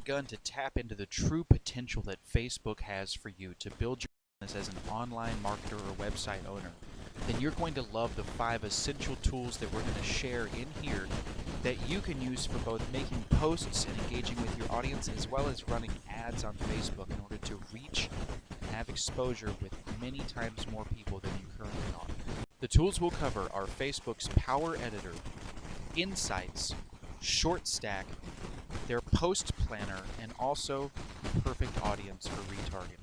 begun to tap into the true potential that Facebook has for you to build your business as an online marketer or website owner, then you're going to love the 5 essential tools that we're going to share in here that you can use for both making posts and engaging with your audience, as well as running ads on Facebook in order to reach and have exposure with many times more people than you currently are. The tools we'll cover are Facebook's Power Editor, Insights, ShortStack, their Post Planner, and also the perfect audience for retargeting.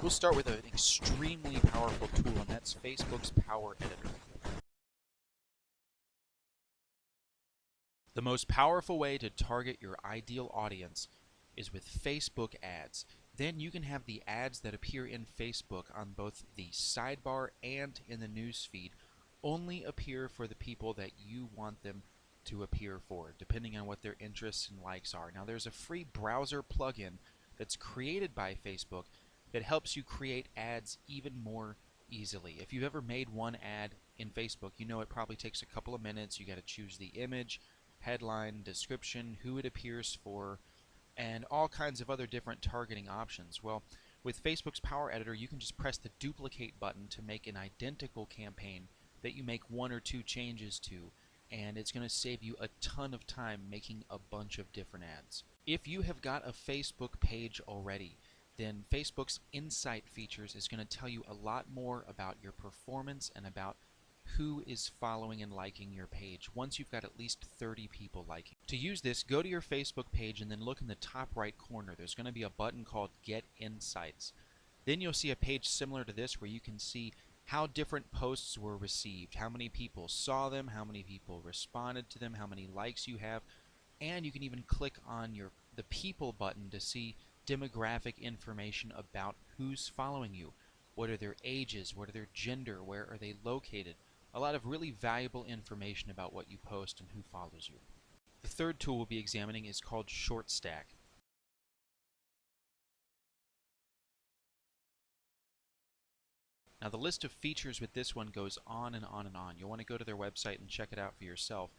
We'll start with an extremely powerful tool, and that's Facebook's Power Editor. The most powerful way to target your ideal audience is with Facebook ads. Then you can have the ads that appear in Facebook on both the sidebar and in the newsfeed only appear for the people that you want them to appear for, depending on what their interests and likes are. Now, there's a free browser plugin that's created by Facebook that helps you create ads even more easily. If you've ever made one ad in Facebook, you know it probably takes a couple of minutes. You got to choose the image, headline, description, who it appears for, and all kinds of other different targeting options. Well, with Facebook's Power Editor, you can just press the duplicate button to make an identical campaign that you make 1 or 2 changes to, and it's going to save you a ton of time making a bunch of different ads. If you have got a Facebook page already, then Facebook's Insight features is going to tell you a lot more about your performance and about who is following and liking your page once you've got at least 30 people liking. To use this, go to your Facebook page and then look in the top right corner. There's going to be a button called Get Insights. Then you'll see a page similar to this where you can see how different posts were received, how many people saw them, how many people responded to them, how many likes you have, and you can even click on the People button to see demographic information about who's following you. What are their ages? What are their gender? Where are they located? A lot of really valuable information about what you post and who follows you. The third tool we'll be examining is called ShortStack. Now, the list of features with this one goes on and on and on. You'll want to go to their website and check it out for yourself.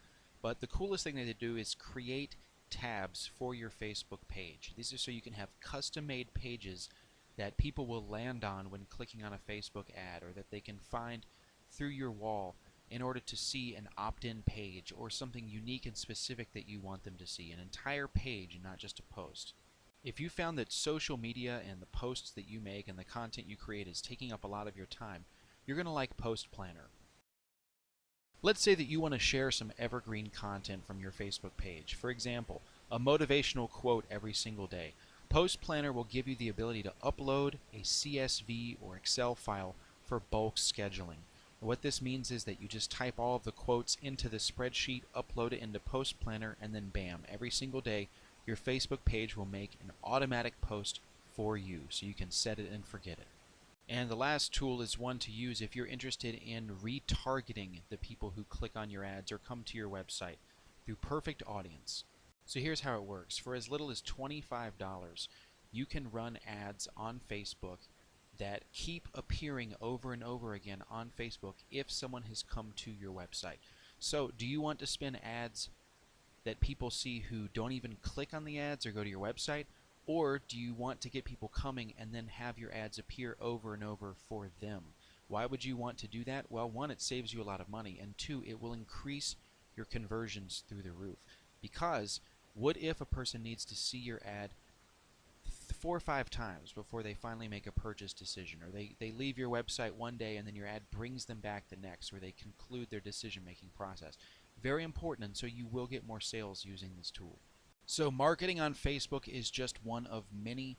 But the coolest thing that they do is create tabs for your Facebook page. These are so you can have custom-made pages that people will land on when clicking on a Facebook ad, or that they can find through your wall in order to see an opt-in page or something unique and specific that you want them to see, an entire page and not just a post. If you found that social media and the posts that you make and the content you create is taking up a lot of your time, you're going to like Post Planner. Let's say that you want to share some evergreen content from your Facebook page. For example, a motivational quote every single day. Post Planner will give you the ability to upload a CSV or Excel file for bulk scheduling. What this means is that you just type all of the quotes into the spreadsheet, upload it into Post Planner, and then bam, every single day your Facebook page will make an automatic post for you, so you can set it and forget it. And the last tool is one to use if you're interested in retargeting the people who click on your ads or come to your website through Perfect Audience. So here's how it works. For as little as $25, you can run ads on Facebook that keep appearing over and over again on Facebook if someone has come to your website. So do you want to spin ads that people see who don't even click on the ads or go to your website? Or do you want to get people coming and then have your ads appear over and over for them? Why would you want to do that? Well, 1, it saves you a lot of money, and 2, it will increase your conversions through the roof. Because what if a person needs to see your ad 4 or 5 times before they finally make a purchase decision, or they leave your website one day and then your ad brings them back the next, or they conclude their decision-making process? Very important, and so you will get more sales using this tool. So marketing on Facebook is just one of many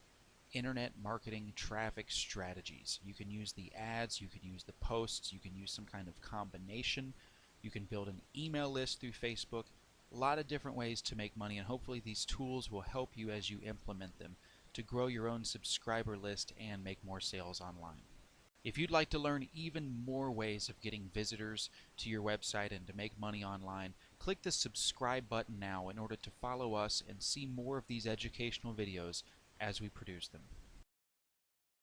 internet marketing traffic strategies. You can use the ads, you can use the posts, you can use some kind of combination, you can build an email list through Facebook. A lot of different ways to make money, and hopefully these tools will help you as you implement them to grow your own subscriber list and make more sales online. If you'd like to learn even more ways of getting visitors to your website and to make money online, click the subscribe button now in order to follow us and see more of these educational videos as we produce them.